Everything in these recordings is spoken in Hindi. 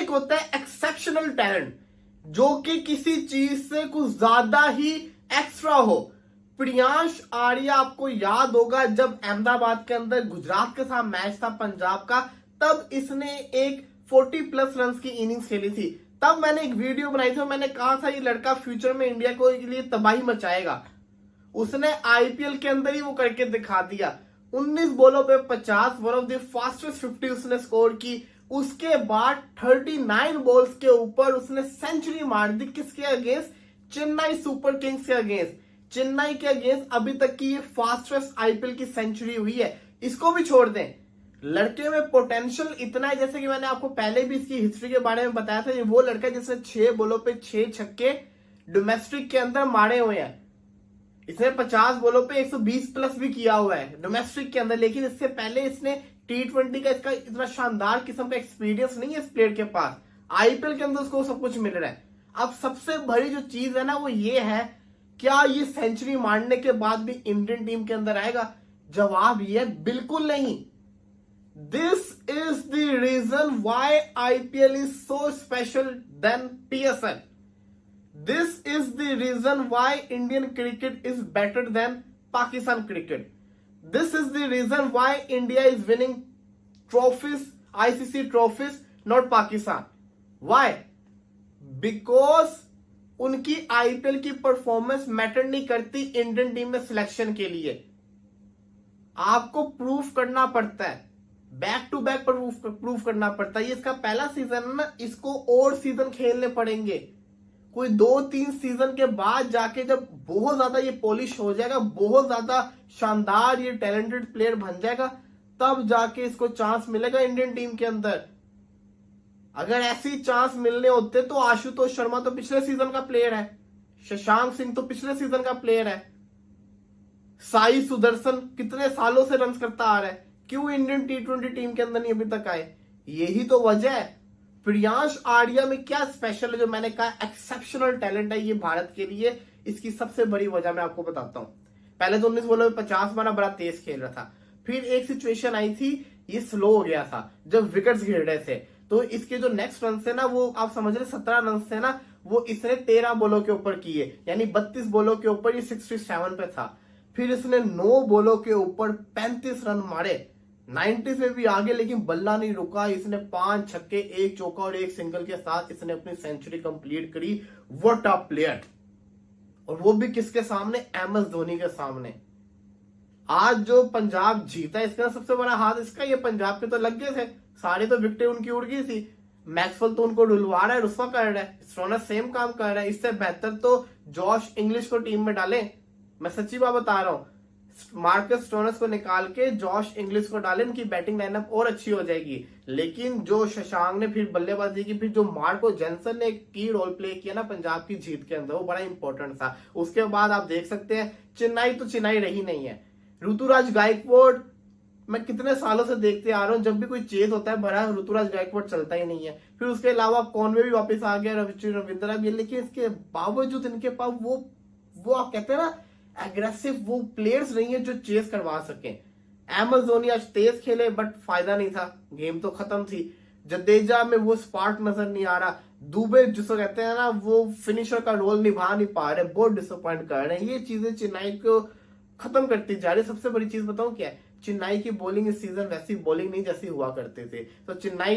एक होता है एक्सेप्शनल टैलेंट, जो कि किसी चीज से कुछ ज्यादा ही एक्स्ट्रा हो। प्रियांश आर्या, आपको याद होगा जब अहमदाबाद के अंदर गुजरात के साथ मैच था पंजाब का, तब इसने एक 40+ रन की इनिंग्स खेली थी। तब मैंने एक वीडियो बनाई थी और मैंने कहा था ये लड़का फ्यूचर में इंडिया को के लिए तबाही मचाएगा। उसने आईपीएल के अंदर ही वो करके दिखा दिया। 19 बॉलों पे 50, वन ऑफ द फास्टेस्ट 50 उसने स्कोर की। उसके बाद 39 बॉल्स के ऊपर उसने सेंचुरी मार दी। किसके अगेंस्ट? चेन्नई सुपर किंग्स के अगेंस्ट। चेन्नई के अगेंस्ट अभी तक की ये फास्टेस्ट आईपीएल की सेंचुरी हुई है। इसको भी छोड़ दें, लड़के में पोटेंशियल इतना है, जैसे कि मैंने आपको पहले भी इसकी हिस्ट्री के बारे में बताया था, ये वो लड़का जिसने 6 बॉलों पे 6 छक्के डोमेस्टिक के अंदर मारे हुए हैं। इसने 50 बॉलों पे 120+ भी किया हुआ है डोमेस्टिक के अंदर। लेकिन इससे पहले इसने T20 का इसका इतना शानदार किस्म का एक्सपीरियंस नहीं है इस प्लेयर के पास। आईपीएल के अंदर उसको सब कुछ मिल रहा है। अब सबसे बड़ी जो चीज है ना वो ये है, क्या ये सेंचुरी मारने के बाद भी इंडियन टीम के अंदर आएगा? जवाब ये है, बिल्कुल नहीं। This is the reason why IPL is so special then PSL. This is the reason why Indian cricket is better than Pakistan cricket. This is the reason why India is winning trophies, ICC trophies, not Pakistan. Why? Because उनकी आईपीएल की परफॉर्मेंस मैटर नहीं करती इंडियन टीम में सिलेक्शन के लिए। आपको प्रूफ करना पड़ता है, बैक टू बैक प्रूफ करना पड़ता है। ये इसका पहला सीजन है ना, इसको और सीजन खेलने पड़ेंगे। कोई 2-3 सीजन के बाद जाके जब बहुत ज्यादा ये पॉलिश हो जाएगा, बहुत ज्यादा शानदार ये टैलेंटेड प्लेयर बन जाएगा, तब जाके इसको चांस मिलेगा इंडियन टीम के अंदर। अगर ऐसी चांस मिलने होते तो आशुतोष शर्मा तो पिछले सीजन का प्लेयर है, शशांक सिंह तो पिछले सीजन का प्लेयर है, साई सुदर्शन कितने सालों से रन करता आ रहा है, क्यों इंडियन T20 टीम के अंदर नहीं अभी तक आए? यही तो वजह है। प्रियांश आर्या में क्या स्पेशल है जो मैंने कहा एक्सेप्शनल टैलेंट है ये भारत के लिए? इसकी सबसे बड़ी वजह मैं आपको बताता हूं। पहले तो 19 बॉलों में 50 मारा, बड़ा तेज खेल रहा था। फिर एक सिचुएशन आई थी, ये स्लो हो गया था जब विकेट्स गिर रहे थे, तो इसके जो नेक्स्ट रन थे ना, वो आप समझ रहे 17 रन थे ना, वो इसने 13 बॉलों के ऊपर किए, यानी 32 बॉलों के ऊपर ये 67 पे था। फिर इसने 9 बॉलों के ऊपर 35 रन मारे, 90 में भी आगे, लेकिन बल्ला नहीं रुका। इसने 5 छक्के, 1 चौका और 1 सिंगल के साथ इसने अपनी सेंचुरी कंप्लीट करी। What a player! और वो भी किसके सामने? MS धोनी के सामने। आज जो पंजाब जीता इसका सबसे बड़ा हाथ इसका, ये पंजाब के तो लग गए थे, सारे तो विकेटें उनकी उड़ गई थी। मैक्सवेल तो उनको डुलवा रहा है, रुस्वा कर रहा है, स्टोनर सेम काम कर रहा है। इससे बेहतर तो जॉश इंग्लिश को टीम में डालें। मैं सच्ची बात बता रहा हूं, मार्कस स्टोनर्स को निकाल के जॉश इंग्लिश को डालें, उनकी बैटिंग लाइनअप और अच्छी हो जाएगी। लेकिन जो शशांक ने फिर बल्लेबाजी की, फिर जो मार्को जेनसन ने की रोल प्ले किया ना पंजाब की जीत के अंदर, वो बड़ा इंपॉर्टेंट था। उसके बाद आप देख सकते हैं चेन्नई तो चेन्नई रही नहीं है। ऋतुराज गायकवाड़ मैं कितने सालों से देखते आ रहा हूँ, जब भी कोई चेज होता है भरा ऋतुराज गायकवाड़ चलता ही नहीं है। फिर उसके अलावा कॉनवे भी वापस आ गया, रविंद्रा भी, लेकिन इसके बावजूद इनके पास वो आप कहते हैं ना एग्रेसिव वो प्लेयर्स नहीं है जो चेस करवा सके। MS धोनी आज तेज खेले बट फायदा नहीं था, गेम तो खत्म थी। जडेजा में वो स्पार्क नजर नहीं आ रहा। दुबे जिसको कहते हैं ना, वो फिनिशर का रोल निभा नहीं पा रहे, बहुत डिसअपॉइंट कर रहे हैं। ये चीजें चेन्नई को खत्म करती जा रही है। सबसे बड़ी चीज बताऊं क्या है, चेन्नई की बॉलिंग इस सीजन वैसी बॉलिंग नहीं जैसी हुआ करते थे। तो चेन्नई,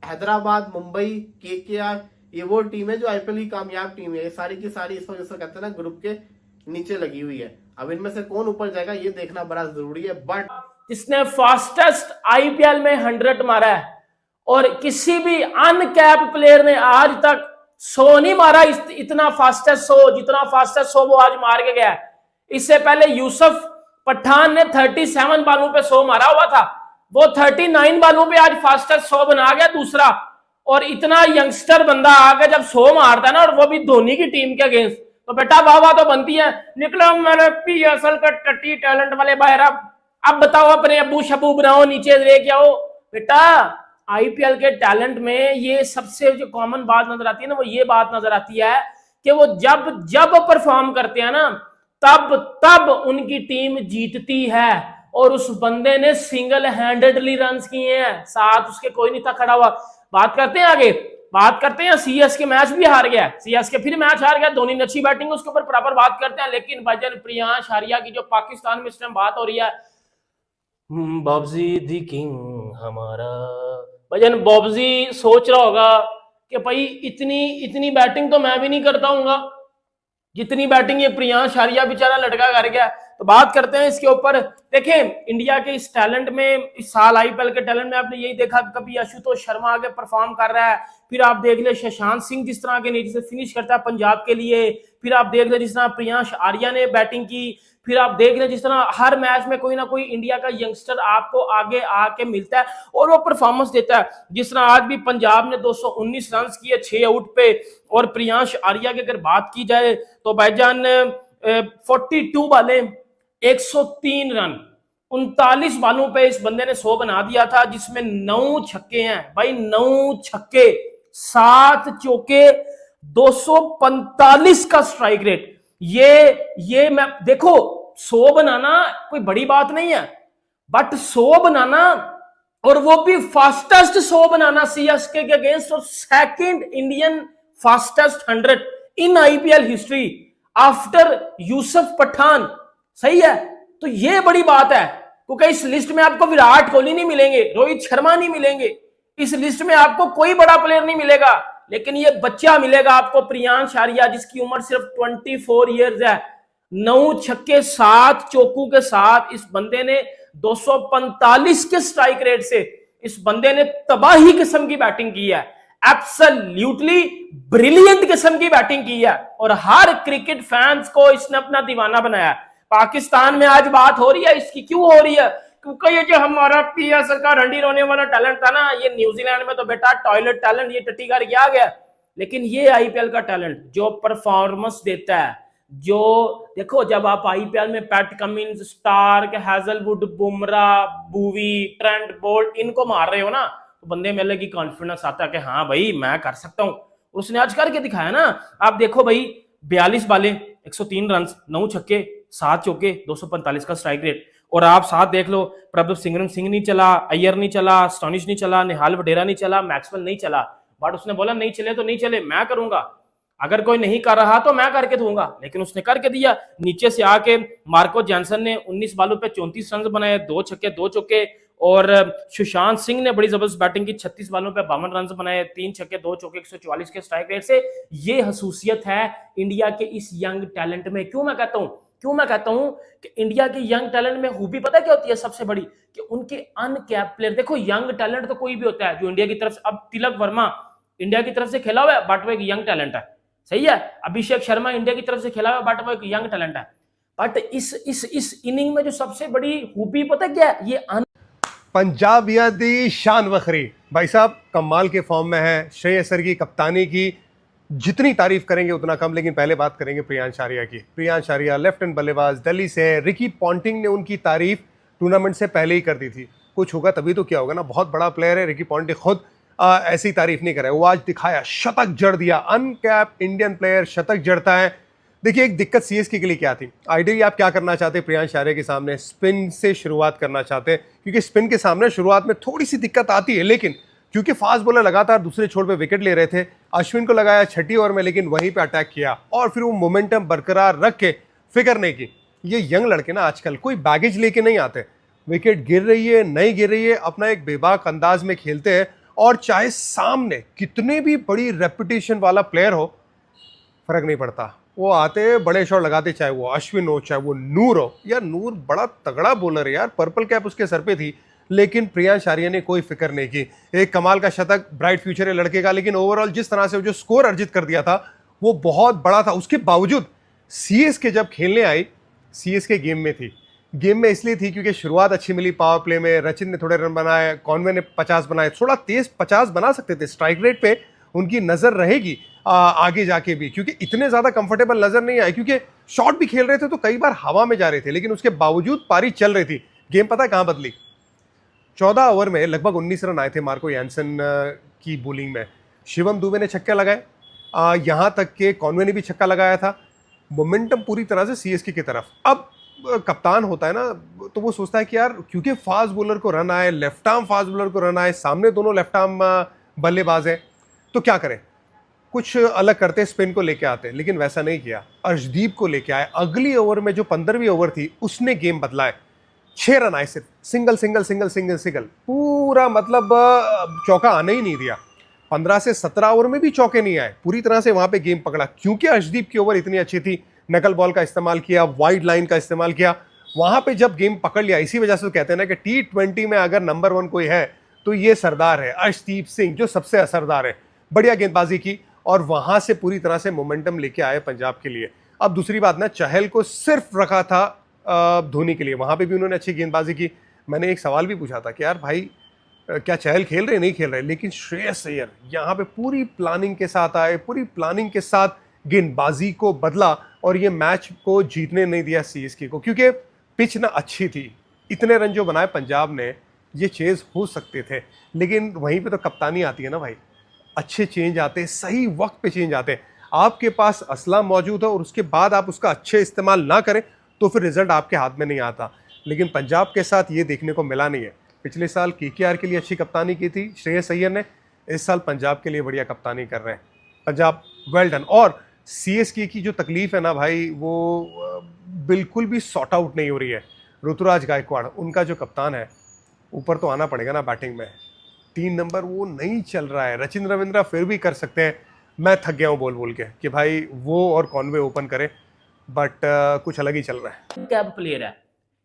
हैदराबाद, मुंबई, KKR, ये वो टीम है जो आईपीएल की कामयाब टीम है। ये सारी की सारी इस वजह से कहते हैं ना ग्रुप के नीचे लगी हुई है। अब इनमें से कौन ऊपर जाएगा ये देखना बड़ा जरूरी है। बट इसने फास्टेस्ट आईपीएल में 100 मारा है और किसी भी अनकैप प्लेयर ने आज तक 100 नहीं मारा। इतना फास्टेस्ट 100, जितना फास्टेस्ट 100 वो आज मार के गया है। इससे पहले यूसुफ पठान ने 37 बालों पे 100 मारा हुआ था, वो 39 बालों पे आज फास्टेस्ट 100 बना गया दूसरा। और इतना यंगस्टर बंदा आ गया जब 100 मारता है ना, और वो भी धोनी की टीम के अगेंस्ट, तो बेटा वाह वाह तो बनती है। निकला मैंने PSL का टट्टी टैलेंट वाले बाहर। अब बताओ अपने अबू शबू बनाओ, नीचे लेके आओ। बेटा आईपीएल के टैलेंट में ये सबसे जो कॉमन बात नजर आती है ना, वो ये बात नजर आती है कि वो जब परफॉर्म करते हैं ना, तब उनकी टीम जीतती है। और उस बंदे ने सिंगल हैंडेडली रन किए हैं, साथ उसके कोई नहीं था खड़ा हुआ। बात करते हैं आगे, बात करते हैं सीएसके मैच भी हार गया, सीएसके फिर मैच हार गया, धोनी ने अच्छी बैटिंग उसके ऊपर बराबर बात करते हैं। लेकिन भाईजान प्रियांश आर्या की जो पाकिस्तान में इस टाइम बात हो रही है, बॉब्जी दी किंग हमारा, भाईजान बॉब्जी सोच रहा होगा कि भाई इतनी इतनी बैटिंग तो मैं भी नहीं करता हूँ जितनी बैटिंग ये प्रियांश आर्या बेचारा लड़का कर गया। तो बात करते हैं इसके ऊपर। देखें इंडिया के इस टैलेंट में, इस साल आईपीएल के टैलेंट में आपने यही देखा कि कभी आशुतोष शर्मा आगे परफॉर्म कर रहा है, फिर आप देख ले शशांक सिंह जिस तरह के नीचे से फिनिश करता है पंजाब के लिए, फिर आप देख ले जिस तरह प्रियांश आर्या ने बैटिंग की, फिर आप देख ले जिस तरह हर मैच में कोई ना कोई इंडिया का यंगस्टर आपको आगे आके मिलता है और वो परफॉर्मेंस देता है। जिस तरह आज भी पंजाब ने 219 रन किए 6 आउट पे, और प्रियांश आर्या की अगर बात की जाए तो भाईजान 42 बालें 103 रन, 39 बालों पे इस बंदे ने 100 बना दिया था, जिसमें 9 छक्के हैं भाई, 9 छक्के 7 चौके, 245 का स्ट्राइक रेट। ये मैं देखो 100 बनाना कोई बड़ी बात नहीं है, बट 100 बनाना और वो भी फास्टेस्ट 100 बनाना सीएसके के अगेंस्ट, और second Indian fastest 100 in IPL history after Yusuf Pathan. सही है, तो ये बड़ी बात है, क्योंकि इस लिस्ट में आपको विराट कोहली नहीं मिलेंगे, रोहित शर्मा नहीं मिलेंगे, इस लिस्ट में आपको कोई बड़ा प्लेयर नहीं मिलेगा, लेकिन ये बच्चा मिलेगा आपको प्रियांश आर्या, जिसकी उम्र सिर्फ 24 ईयर्स है। 9 छक्के 7 चौकों के साथ इस बंदे ने 245 के स्ट्राइक रेट से इस बंदे ने तबाही किस्म की बैटिंग की है, एब्सोल्युटली ब्रिलियंट किस्म की बैटिंग की है, और हर क्रिकेट फैंस को इसने अपना दीवाना बनाया। पाकिस्तान में आज बात हो रही है इसकी, क्यों हो रही है? क्योंकि ये जो हमारा पीएसएल का रंडी रोने वाला टैलेंट था ना, ये न्यूजीलैंड में तो बेटा टॉयलेट टैलेंट, ये टट्टी करके आ गया, लेकिन ये आईपीएल का टैलेंट जो परफॉर्मेंस देता है, जो देखो जब आप आईपीएल में Pat Cummins, Starc, Hazlewood, Bumrah, बूवी, ट्रेंट बोल्ट इनको मार रहे हो ना, तो बंदे में अलग ही कॉन्फिडेंस आता है कि हाँ भाई मैं कर सकता हूं। उसने आज करके दिखाया ना। आप देखो भाई 42 बालें 103 रन, 9 छक्के 7 चौके, 245 का स्ट्राइक रेट, और आप साथ देख लो प्रभु सिमरन सिंह नहीं चला, अय्यर नहीं चला, स्टोनिश नहीं चला, निहाल वडेरा नहीं चला, मैक्सवेल नहीं चला, बट उसने बोला नहीं चले तो नहीं चले, मैं करूंगा, अगर कोई नहीं कर रहा तो मैं करके दूंगा, लेकिन उसने करके दिया। नीचे से आके मार्को जॉनसन ने 19 बालों पे 34 रन बनाए, 2 छक्के 2 चौके, और सुशांत सिंह ने बड़ी जबरदस्त बैटिंग की, 36 बालों पे 52 रन बनाए, 3 छक्के 2 चौके, 144 के स्ट्राइक रेट से। ये खसूसियत है इंडिया के इस यंग टैलेंट में। क्यों मैं कहता हूं कि इंडिया के यंग टैलेंट में खूबी पता क्या होती है सबसे बड़ी, कि उनके अनकैप प्लेयर। देखो यंग टैलेंट तो कोई भी होता है जो इंडिया की तरफ से, अब तिलक वर्मा इंडिया की तरफ से खेला हुआ है बट वो एक यंग टैलेंट है, सही है। अभिषेक शर्मा इंडिया की तरफ से खेला हुआ है बट वो एक यंग टैलेंट है। बट इस इनिंग में जो सबसे बड़ी खूबी पता क्या है, ये पंजाबियाती शान वखरी भाई साहब कमाल के फॉर्म में है। श्रेयस अय्यर की कप्तानी की जितनी तारीफ करेंगे उतना कम, लेकिन पहले बात करेंगे प्रियांश आर्या की। प्रियांश आर्या लेफ्ट हैंड बल्लेबाज दिल्ली से। रिकी पॉन्टिंग ने उनकी तारीफ टूर्नामेंट से पहले ही कर दी थी। कुछ होगा तभी तो क्या होगा ना, बहुत बड़ा प्लेयर है रिकी पॉन्टिंग, खुद ऐसी तारीफ नहीं करे, वो आज दिखाया, शतक जड़ दिया। अनकैप इंडियन प्लेयर शतक जड़ता है। देखिए एक दिक्कत सीएसके के लिए क्या थी, आइडियली आप क्या करना चाहते प्रियांश आर्या के सामने, स्पिन से शुरुआत करना चाहते, क्योंकि स्पिन के सामने शुरुआत में थोड़ी सी दिक्कत आती है, लेकिन क्योंकि फास्ट बॉलर लगातार दूसरे छोर पे विकेट ले रहे थे, अश्विन को लगाया छठी ओवर में, लेकिन वहीं पे अटैक किया और फिर वो मोमेंटम बरकरार रख के फिक्र नहीं की। ये यंग लड़के ना आजकल कोई बैगेज लेके नहीं आते, विकेट गिर रही है नहीं गिर रही है, अपना एक बेबाक अंदाज में खेलते हैं, और चाहे सामने कितने भी बड़ी रेपुटेशन वाला प्लेयर हो फर्क नहीं पड़ता, वो आते बड़े शॉट लगाते, चाहे वो अश्विन हो चाहे वो नूर हो। यार नूर बड़ा तगड़ा बॉलर है यार, पर्पल कैप उसके सर पे थी, लेकिन प्रियांश आर्या ने कोई फिक्र नहीं की। एक कमाल का शतक, ब्राइट फ्यूचर है लड़के का, लेकिन ओवरऑल जिस तरह से जो स्कोर अर्जित कर दिया था वो बहुत बड़ा था। उसके बावजूद सीएसके जब खेलने आई, सीएसके गेम में थी, गेम में इसलिए थी क्योंकि शुरुआत अच्छी मिली पावर प्ले में, रचिन ने थोड़े रन बनाए, कॉनवे ने 50 बनाए, थोड़ा तेज 50 बना सकते थे, स्ट्राइक रेट पे उनकी नज़र रहेगी आगे जाके भी, क्योंकि इतने ज़्यादा कंफर्टेबल नज़र नहीं आए, क्योंकि शॉट भी खेल रहे थे तो कई बार हवा में जा रहे थे, लेकिन उसके बावजूद पारी चल रही थी। गेम पता है कहाँ बदली, 14 ओवर में लगभग 19 रन आए थे मार्को यानसन की बॉलिंग में। शिवम दुबे ने छक्के लगाए, यहाँ तक के कॉनवे ने भी छक्का लगाया था। मोमेंटम पूरी तरह से सीएसके की तरफ। अब कप्तान होता है ना तो वो सोचता है कि यार क्योंकि फास्ट बॉलर को रन आए, लेफ्ट आर्म फास्ट बॉलर को रन आए, सामने दोनों लेफ्ट आर्म बल्लेबाज है, तो क्या करें, कुछ अलग करते, स्पिन को लेके आते, लेकिन वैसा नहीं किया। अर्शदीप को लेके आए, अगली ओवर में जो 15वीं ओवर थी उसने गेम बदला है। 6 रन आए सिर्फ, single single single single single, पूरा मतलब चौका आने ही नहीं दिया। 15 से 17 ओवर में भी चौके नहीं आए, पूरी तरह से वहां पे गेम पकड़ा, क्योंकि अर्शदीप की ओवर इतनी अच्छी थी। नकल बॉल का इस्तेमाल किया, वाइड लाइन का इस्तेमाल किया, वहां पे जब गेम पकड़ लिया। इसी वजह से तो कहते हैं ना कि T20 में अगर नंबर 1 कोई है तो ये सरदार है, अर्शदीप सिंह, जो सबसे असरदार है। बढ़िया गेंदबाजी की और वहां से पूरी तरह से मोमेंटम लेके आए पंजाब के लिए। अब दूसरी बात ना, चहल को सिर्फ रखा था धोनी के लिए, वहां पे भी उन्होंने अच्छी गेंदबाजी की। मैंने एक सवाल भी पूछा था कि यार भाई क्या चहल खेल रहे, नहीं खेल रहे, लेकिन श्रेयस अय्यर यहाँ पे पूरी प्लानिंग के साथ आए, पूरी प्लानिंग के साथ गेंदबाजी को बदला और ये मैच को जीतने नहीं दिया सीएसके को, क्योंकि पिच ना अच्छी थी। इतने रन जो बनाए पंजाब ने, ये चेज हो सकते थे, लेकिन वहीं पे तो कप्तानी आती है ना भाई, अच्छे चेंज आते, सही वक्त पे चेंज आते। आपके पास असला मौजूद है और उसके बाद आप उसका अच्छे इस्तेमाल ना करें तो फिर रिजल्ट आपके हाथ में नहीं आता। लेकिन पंजाब के साथ ये देखने को मिला नहीं है। पिछले साल केकेआर के लिए अच्छी कप्तानी की थी श्रेयस अय्यर ने, इस साल पंजाब के लिए बढ़िया कप्तानी कर रहे हैं। Punjab well done. और सीएसके की जो तकलीफ है ना भाई, वो बिल्कुल भी सॉर्ट आउट नहीं हो रही है। ऋतुराज गायकवाड़ उनका जो कप्तान है, ऊपर तो आना पड़ेगा ना बैटिंग में। 3 नंबर वो नहीं चल रहा है। रचिन रविंद्रा फिर भी कर सकते हैं, मैं थक गया हूँ बोल बोल के कि भाई वो और कॉनवे ओपन करे, बट कुछ अलग ही चल रहा है। कैप प्लेयर है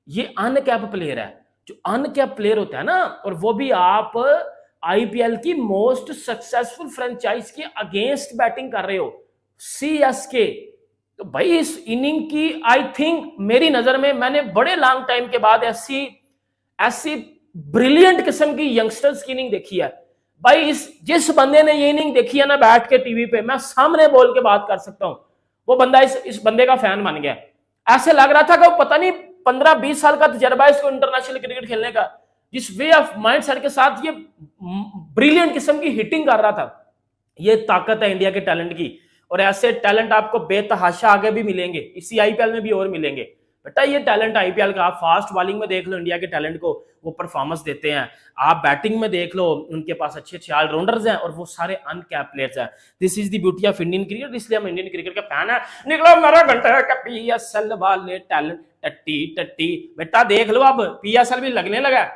ये, अनकैप प्लेयर है। जो अनकैप प्लेयर होता है ना, और वो भी आप आईपीएल की मोस्ट सक्सेसफुल फ्रेंचाइज के अगेंस्ट बैटिंग कर रहे हो, सीएसके। तो भाई इस इनिंग की आई थिंक मेरी नजर में, मैंने बड़े लॉन्ग टाइम के बाद ऐसी ब्रिलियंट किस्म की यंगस्टर्स की इनिंग देखी है भाई। जिस बंदे ने ये इनिंग देखी है ना बैठ के टीवी पे, मैं सामने बोल के बात कर सकता हूं, वो बंदा इस बंदे का फैन बन गया। ऐसे लग रहा था कि वो पता नहीं 15-20 साल का तजर्बा है इसको इंटरनेशनल क्रिकेट खेलने का, जिस वे ऑफ माइंड सेट के साथ ये ब्रिलियंट किस्म की हिटिंग कर रहा था। ये ताकत है इंडिया के टैलेंट की, और ऐसे टैलेंट आपको बेतहाशा आगे भी मिलेंगे, इसी आईपीएल में भी और मिलेंगे। बेटा ये टैलेंट आईपीएल का, आप फास्ट बॉलिंग में देख लो इंडिया के टैलेंट को, वो परफॉर्मेंस देते हैं। आप बैटिंग में देख लो, उनके पास अच्छे अच्छे ऑलराउंडर्स हैं और वो सारे अनकैप प्लेयर्स हैं। This is the beauty of Indian cricket, इसलिए हम इंडियन क्रिकेट का फैन है। निकलो मेरा घंटा का पीएसएल वाले टैलेंट टट्टी टट्टी। बेटा देख लो, अब पीएसएल भी लगने लगा,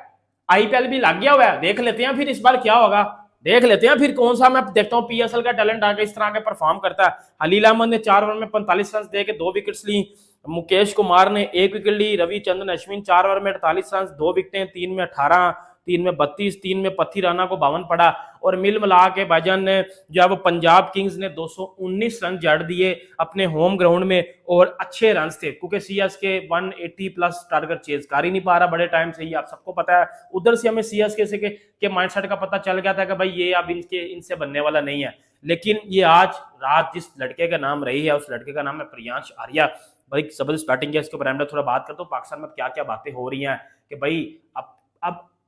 आईपीएल भी लग गया हुआ है, देख लेते हैं फिर इस बार क्या होगा, देख लेते हैं फिर कौन सा। मैं देखता हूँ पीएसएल का टैलेंट आगे इस तरह के परफॉर्म करता है। हलील अहमद ने 4 ओवर में 45 रन दे के 2 विकेट्स ली, मुकेश कुमार ने 1 विकेट ली, रविचंद्रन अश्विन 4 ओवर में 48 रन, 2 विकेटें, 3 में 18, 3 में 32, 3 में पथी राणा को 52 पड़ा। और मिल मिला के भाईजान ने जब पंजाब किंग्स ने 219 रन जड़ दिए अपने होम ग्राउंड में, और अच्छे रन थे क्योंकि सीएसके 180 प्लस टारगेट चेज कर ही नहीं पा रहा बड़े टाइम से ही, आप सबको पता है। उधर से हमें सीएसके से के माइंडसेट का पता चल गया था कि भाई ये अब इनसे बनने वाला नहीं है। लेकिन ये आज रात जिस लड़के का नाम रही है, उस लड़के का नाम है प्रियांश आर्या। भाई जबरदस्त बैटिंग है, इसके ऊपर मैं थोड़ा बात करता हूँ। पाकिस्तान में क्या क्या बातें हो रही हैं कि भाई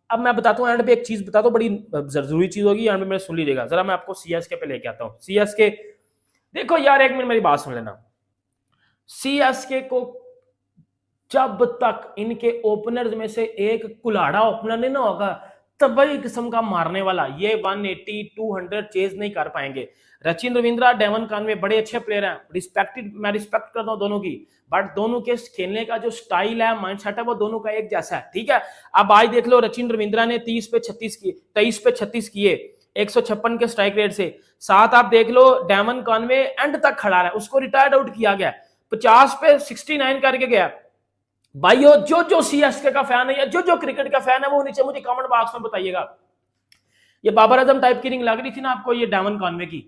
अब मैं बताता हूँ एंड पे एक चीज बताता हूँ, बड़ी जरूरी चीज होगी, एंड पे मेरे सुन लीजिएगा जरा। मैं आपको सीएसके पे लेके आता हूँ। सीएसके देखो यार, 1 मिनट मेरी बात सुन लेना। सीएसके को जब तक इनके ओपनर्स में से एक कुल्हाड़ा ओपनर नहीं ना होगा, तभी किस्म का मारने वाला, ये 180 200 चेज नहीं कर पाएंगे। रचिन रविंद्रा, डेवन कॉनवे बड़े अच्छे प्लेयर हैं, रिस्पेक्टेड, मैं रिस्पेक्ट करता हूं दोनों की, बट दोनों के खेलने का जो स्टाइल है, माइंडसेट है, वो दोनों का एक जैसा है। ठीक है, अब आज देख लो, रचिन रविंद्रा ने 23 पे 36 किए 156 के स्ट्राइक रेट से। साथ आप देख लो डेवन कॉनवे एंड तक खड़ा है, उसको रिटायर्ड आउट किया गया, 50 पे 69 करके गया। भाइयों जो सीएसके का फैन है या जो क्रिकेट का फैन है, वो नीचे मुझे कमेंट बॉक्स में बताइएगा। ये बाबर आजम टाइप की इनिंग लग रही थी ना आपको, ये डेवन कॉनवे की,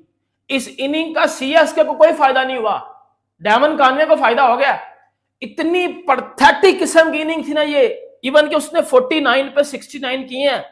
इस इनिंग का सीएसके को कोई फायदा नहीं हुआ, डेवन कॉनवे को फायदा हो गया। इतनी पैथेटिक किस्म की इनिंग थी ना ये, इवन कि उसने 49 पे 69 किए हैं।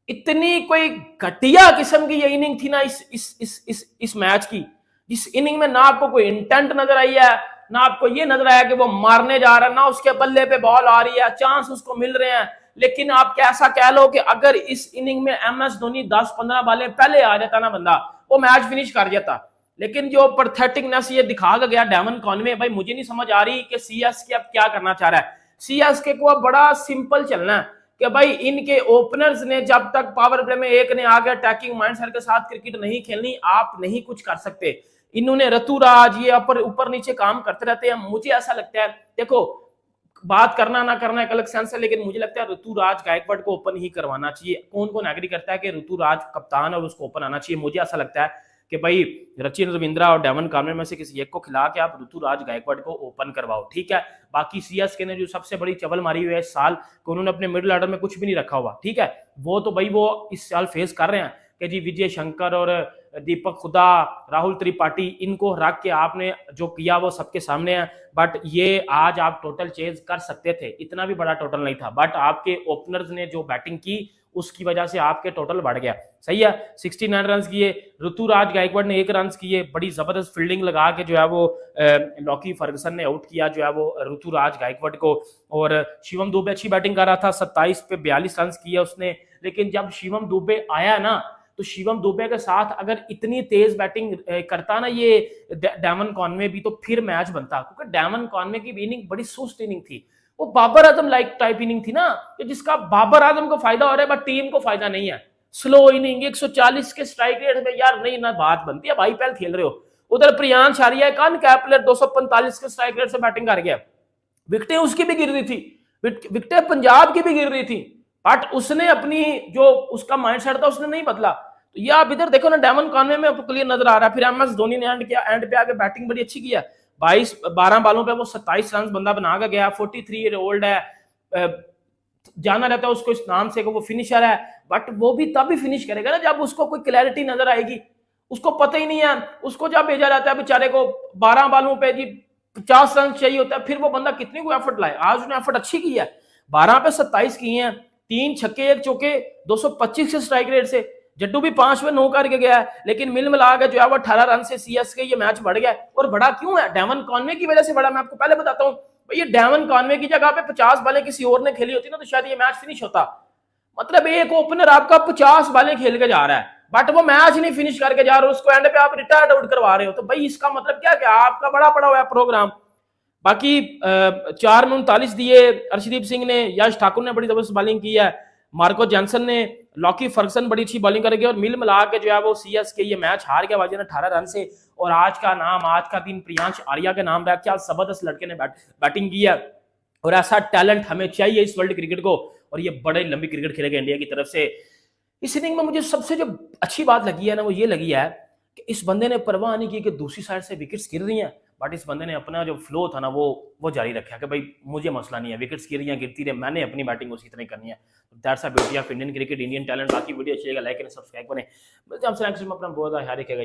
इतनी कोई घटिया किस्म की ये इनिंग थी ना इस मैच की, इस इनिंग में ना आपको कोई इंटेंट नजर आई है, ना आपको ये नजर आया कि वो मारने जा रहा है, ना उसके बल्ले पे बॉल आ रही है, चांस उसको मिल रहे हैं। लेकिन आप कैसा कह लो कि अगर इस इनिंग में एमएस धोनी 10-15 बालें पहले आ जाता ना बंदा, वो मैच फिनिश कर जाता। लेकिन जो पैथेटिकनेस ये दिखा गया डेवन कॉनवे, भाई मुझे नहीं समझ आ रही कि सीएसके अब क्या करना चाह रहा है। सीएसके को अब बड़ा सिंपल चलना है कि भाई इनके ओपनर्स ने जब तक पावर प्ले में एक ने आगे अटैकिंग माइंडसेट के साथ क्रिकेट नहीं खेलनी, आप नहीं कुछ कर सकते। इन्होंने ऋतुराज ये ऊपर नीचे काम करते रहते हैं। मुझे ऐसा लगता है, देखो बात करना ना करना एक अलग सेंस है, लेकिन मुझे लगता है ऋतुराज गायकवाड़ को ओपन ही करवाना चाहिए। कौन कौन एग्री करता है कि ऋतुराज कप्तान और उसको ओपन आना चाहिए? मुझे ऐसा लगता है कि भाई सचिन रविंद्रा और डेवन कॉनवे में से किसी एक को खिला के आप ऋतुराज गायकवाड़ को ओपन करवाओ, ठीक है। बाकी सीएसके ने जो सबसे बड़ी चवल मारी हुई है इस साल कि उन्होंने अपने मिडिल ऑर्डर में कुछ भी नहीं रखा हुआ, ठीक है। वो तो भाई वो इस साल फेस कर रहे हैं कि जी विजय शंकर और दीपक खुदा, राहुल त्रिपाठी, इनको रख के आपने जो किया वो सबके सामने है। बट ये आज आप टोटल चेंज कर सकते थे, इतना भी बड़ा टोटल नहीं था, बट आपके ओपनर्स ने जो बैटिंग की उसकी वजह से आपके टोटल बढ़ गया। सही है, 69 रन किए, ऋतुराज गायकवाड़ ने 1 रन किए, बड़ी जबरदस्त फील्डिंग लगा के जो है वो लॉकी फर्गसन ने आउट किया जो है वो ऋतुराज गायकवाड़ को। और शिवम दुबे अच्छी बैटिंग कर रहा था, 27 पे 42 रन किए उसने। लेकिन जब शिवम दुबे आया ना, तो शिवम दुबे के साथ अगर इतनी तेज बैटिंग करता ना ये डेवन कॉनवे भी, तो फिर मैच बनता। क्योंकि डेवन कॉनवे की इनिंग बड़ी सुस्त इनिंग थी, वो Babar Azam like type inning थी ना, कि जिसका बाबर आजम को फायदा हो रहा है बट टीम को फायदा नहीं है। स्लो इनिंग 140 के स्ट्राइक रेट में यार नहीं ना बात बनती है, आईपीएल खेल रहे हो। उधर प्रियांश आर्या का अनकैप्ड प्लेयर 245 के स्ट्राइक रेट से बैटिंग कर गया, विकेटें उसकी भी गिर रही थी, विकेटें पंजाब की भी गिर रही थी, बट उसने अपनी जो उसका माइंडसेट था उसने नहीं बदला। तो ये आप इधर देखो ना, डेवन कॉनवे में आपको क्लियर नजर आ रहा है। फिर एमएस धोनी ने एंड पे आके बैटिंग बड़ी अच्छी किया, 12 बालों पे वो 27 रन बंदा बना के गया। 43 ईयर ओल्ड है, जाना रहता है उसको इस नाम से कि वो फिनिशर है, बट वो भी तब भी फिनिश करेगा ना जब उसको कोई क्लैरिटी नजर आएगी। उसको पता ही नहीं है, उसको जब भेजा जाता है बेचारे को 12 बालों पे जी 50 रन चाहिए होता है, फिर वो बंदा कितनी को एफर्ट लाए। आज उसने एफर्ट अच्छी की है, 12 पे 27 किए हैं, 3 छक्के 1 चौके, 225 के स्ट्राइक रेट से। जड्डू भी 5 में 9 करके गया है, लेकिन मिल मिला के जो है वो 18 रन से सीएसके ये मैच बढ़ गया। और बड़ा क्यों है? डेवन कॉनवे की वजह से बड़ा। मैं आपको पहले बताता हूँ, ये डेवन कॉनवे की जगह पे 50 बालें किसी और ने खेली होती ना तो शायद ये मैच फिनिश होता। मतलब एक ओपनर आपका 50 बालें खेल के जा रहा है, बट वो मैच नहीं फिनिश करके जा रहा है, उसको एंड पे आप रिटायर्ड आउट करवा रहे हो। तो भाई इसका मतलब क्या आपका बड़ा पड़ा हुआ है प्रोग्राम। बाकी 4 में 39 दिए अर्शदीप सिंह ने, यश ठाकुर ने बड़ी जबरदस्त बॉलिंग की है, मार्को जॉनसन ने, लॉकी फर्गसन बड़ी अच्छी बॉलिंग करेगी। और मिल मिला के जो है वो सीएसके ये मैच हार गया वजह 18 रन से। और आज का दिन प्रियांश आर्या के नाम रहा। क्या जबरदस्त लड़के ने बैटिंग की है, और ऐसा टैलेंट हमें चाहिए इस वर्ल्ड क्रिकेट को, और ये बड़े लंबी क्रिकेट खेलेगा इंडिया की तरफ से। इस इनिंग में मुझे सबसे जो अच्छी बात लगी है ना, वो ये लगी है कि इस बंदे ने परवाह नहीं की कि दूसरी साइड से विकेट्स गिर रही हैं, बट इस बंदे ने अपना जो फ्लो था ना वो जारी रखा कि भाई मुझे मसला नहीं है, विकेट्स गिर रही हैं गिरती रहे, मैंने अपनी बैटिंग उसी तरह करनी है। That's a beauty of Indian cricket, Indian talent. बाकी वीडियो अच्छी लगा लाइक एंड सब्सक्राइब करें। आपसे नेक्स्ट में अपना बहुत ख्याल रखिएगा।